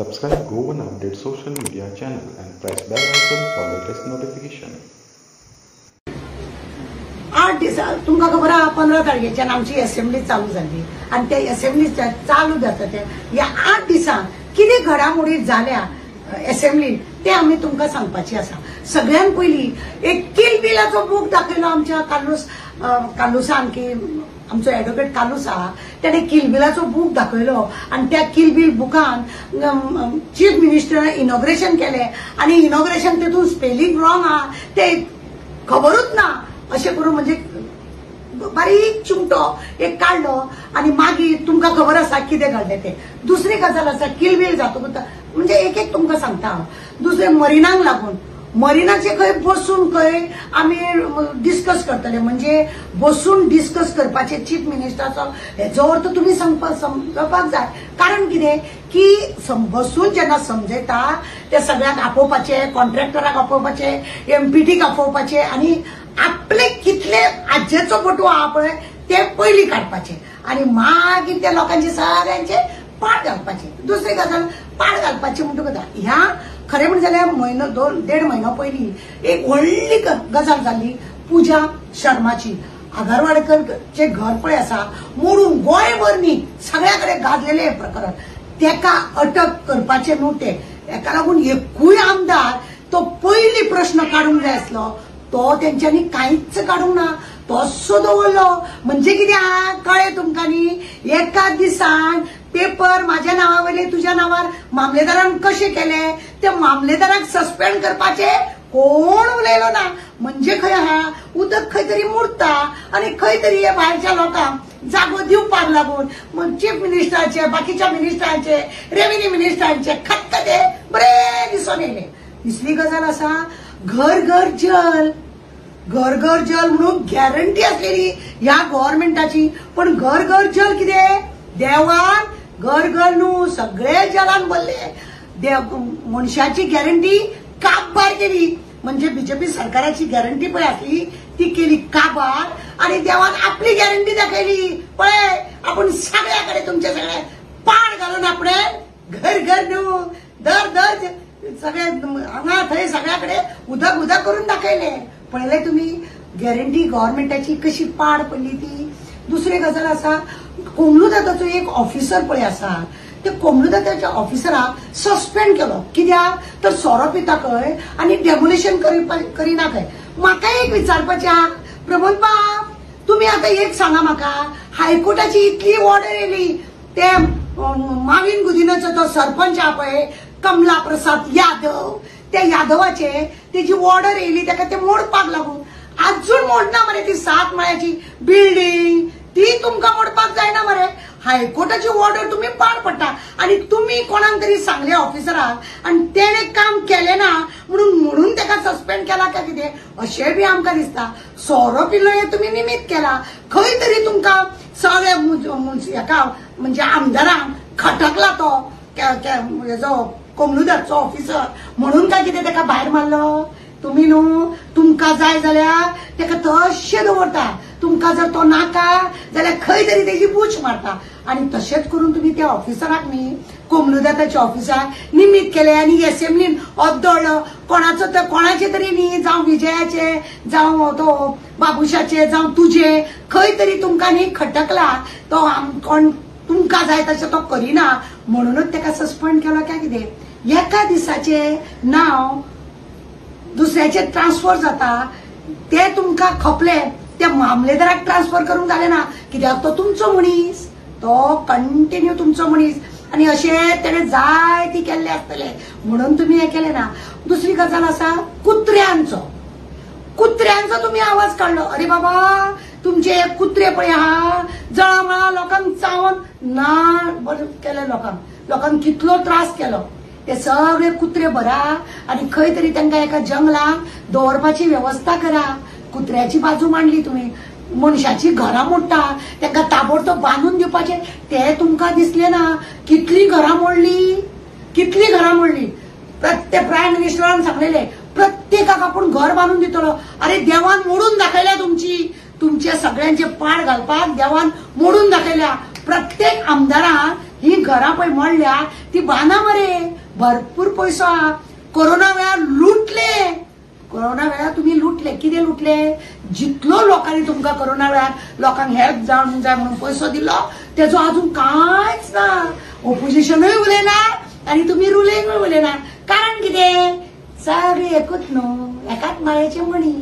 Subscribe Go One Update social media channel and press bell icon for latest notification. 8 दिवसात तुमका खबर आहे 15 तारखेच्या आमची असेंब्ली चालू झाली आणि त्या असेंब्ली चालू जाता या 8 दिवसात किती घडामोडी झाल्या असेंब्ली ते आम्ही तुमका सांगपाची असा। सगळ्यात पहिली एक किल बिलाचो बुक दाखयलो आमच्या कालुसान की आमचो ॲडव्होकेट कालुसा त्याने किल बिलाचो बुक दाखयलो आणि त्या किल बिल बुकान चीफ मिनिस्टर इनॉग्रेशन केले आणि इनॉग्रेशन तेतून स्पेलिंग रॉंग हा ते खबरूच ना अशें करून म्हणजे बारीक चिमटो एक काढलो आणि मागीर तुमका खबर आसा कितें घडले ते। दुसरी गजाल आसा किल बिल जातकूच म्हणजे एक तुमका सांगता हांव। दुसरे मरिनाक लागून मरिनाचे खंय बसून खंय आमी डिस्कस करतले म्हणजे बसून डिस्कस करपाचे चीफ मिनिस्टराचो हेजो अर्थ तुमी समजपाक जाय। कारण कितें की बसून जेन्ना समजयता ते सगळ्यांक आपोवपाचे कॉन्ट्रॅक्टराक आपोवपाचे एमपीटीक आपोवपाचे आणि आपले कितले आजेचो फोटो आहा पळय ते पयलीं काडपाचे आणि मागीर त्या लोकांचे सगळ्यांचे पाड घालपाचे। दुसरी गजाल पाड घालपाची म्हणटकूच ह्या खरें म्हणजे जाल्यार म्हयनो 2.5 म्हयनो पयलीं एक व्हडली गजाल जाल्ली पूजा शर्माची। आगारवाडकरचे घर पळय आसा मोडून गोंयभर न्ही सगळ्या कडेन गाजलेले हे प्रकरण तेका अटक करपाचे न्हू ते हेका लागून एकूय आमदार तो पयली प्रश्न काडूंक जाय आसलो तो तेंच्यांनी कांयच काडूंक ना तसो दवरलो। म्हणजे कितें कळ्ळें तुमकां न्ही एका दिसान पेपर माझ्या नावावयले तुझ्या नावार मामलेदारान कशे केले ते मामलेदाराक सस्पेंड करपाचे कोण उलयलो ना। म्हणजे खंय हा उदक खंय तरी मुरता आणि खंय तरी हे भायरच्या लोकांक जागो दिवपाक लागून चीफ मिनिस्टराचे बाकीच्या मिनिस्टरांचे रेव्हेन्यू मिनिस्टरांचे खतखते बरे दिसून येयले। दुसरी गजाल आसा घर घर जल म्हणून गॅरंटी असलेली ह्या गव्हर्नमेंटाची पण घर घर जल कितें देवान घर घर न्हू सगळे जलान भरले मनशाची गॅरंटी काबार केली। म्हणजे बीजेपी सरकाराची गॅरंटी पळय आसली ती केली काबार आणि देवान आपली गॅरंटी दाखयली पळय आपण सगळ्याकडे तुमचे सगळे पाड घालून आपण घर घर न्हू दर दर सगळे हांगा थंय सगळ्याकडे उदक करून दाखयले पळयले तुम्ही गॅरंटी गव्हर्नमेंटाची कशी पाड पडली ती। दुसरी गजाल आसा कोमलुदाताचो एक ऑफिसर पळय आसा ते कोमलुदाताच्या ऑफिसराक सस्पेंड केलो कित्याक तर सोरो पिता खंय आणि डेमोलिशन करिना खंय। म्हाका एक विचारपाचें आहा प्रमोद बाब तुम्ही आता एक सांगा म्हाका हायकोर्टाची इतली ऑर्डर येयली ते माविन गुदिन्याचो तो सरपंच आहा पळय कमला प्रसाद यादव त्या यादवाचे तेजी ऑर्डर येयली ताका ते मोडपाक लागून अजून मोडना मरे ती 7 माळ्याची बिल्डिंग ती तुमका मोडपाक जायना मरे। हायकोर्टाची ऑर्डर तुम्ही पाड पडटा आणि तुम्ही कोणाक तरी सांगले ऑफिसराक आणि तेणे काम केले ना म्हणून ताका सस्पेंड केला का कितें अशें बी आमकां दिसता। सोरो पिल्लो हे तुम्ही निमित्त केला खंय तरी तुमकां सगळे हेका म्हणजे आमदारांक खटकला तो हेजो कोमलुदाचो ऑफिसर म्हणून काय कितें ताका भायर मारलो तुम्ही न्हू तुमकां जाय जाल्यार ताका तशें दवरता तुमकां जर तो नाका जाल्यार खंय तरी तेजी बूच मारता आणि तशेंच करून तुम्ही त्या ऑफिसराक न्ही कोमलुदाताच्या ऑफिसाक निमित्त केले आणि असेंब्लीन अद्दळलो कोणाचे तरी न्ही जावं विजयाचे जावं तो बाबुशाचे जावं तुझे खंय तरी तुमकां न्ही खटकला तो कोण तुमकां जाय तशें तो करिना म्हणूनच ताका सस्पेंड केलो काय कितें। एका दिसाचे नाव दुसऱ्याचे ट्रान्सफर जाता ते तुमकां खपले त्या मामलेदाराक ट्रान्सफर करूंक जालें ना कित्याक तो तुमचो मनीस तो कंटिन्यू तुमचो मनीस आणि अशें तेणे जाय ती केल्ले आसतले म्हणून तुम्ही हे केले ना। दुसरी गजाल आसा कुत्र्यांचो तुम्ही आवाज काढलो अरे बाबा तुमचे एक कुत्रे पळय आहा जळमळा लोकांक चावन ना बरें केले लोकांक कितलो त्रास केलो ते सगळे कुत्रे भरा आणि खंय तरी तांकां एका जंगलात दवरपाची व्यवस्था करा। कुत्र्याची बाजू मांडली तुम्ही मनशाची घरां मोडटा तांकां ताबडतोब बांदून दिवपाचे ते तुमकां दिसले ना। कितली घरां मोडली प्रत्येक प्रायम मिनिस्टरान सांगलेले प्रत्येकाक आपण घर बांधून दितलो। अरे देवान मोडून दाखयल्या तुमचे सगळ्यांचे पाड घालपाक देवान मोडून दाखयल्या। प्रत्येक आमदाराक ही घरां पळय मोडल्या ती बांदा मरे, भरपूर पयसो आहा. कोरोना वेळार कोरोना वेळार तुम्ही लुटले. कितें लुटले? जितलो लोकांनी तुमकां कोरोना वेळार लोकांक हेल्प जावंक जाय म्हणून पयसो दिलो तेजो अजून कांयच ना. ऑपोजिशनूय उलयना आनी तुमी रुलिंगूय उलयना. कारण कितें? सगळे एकूच न्हू, एकाच माळ्याचे मणी.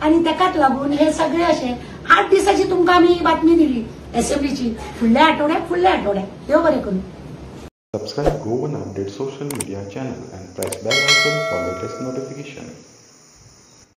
आणि ताकाच लागून हे सगळे असे 8 दिसाची तुमकां आमी बातमी दिली असेंब्लीची. फुडल्या आठवड्याक देव बरें करूं. Subscribe Go1 Update social media channel and press bell icon for latest notification.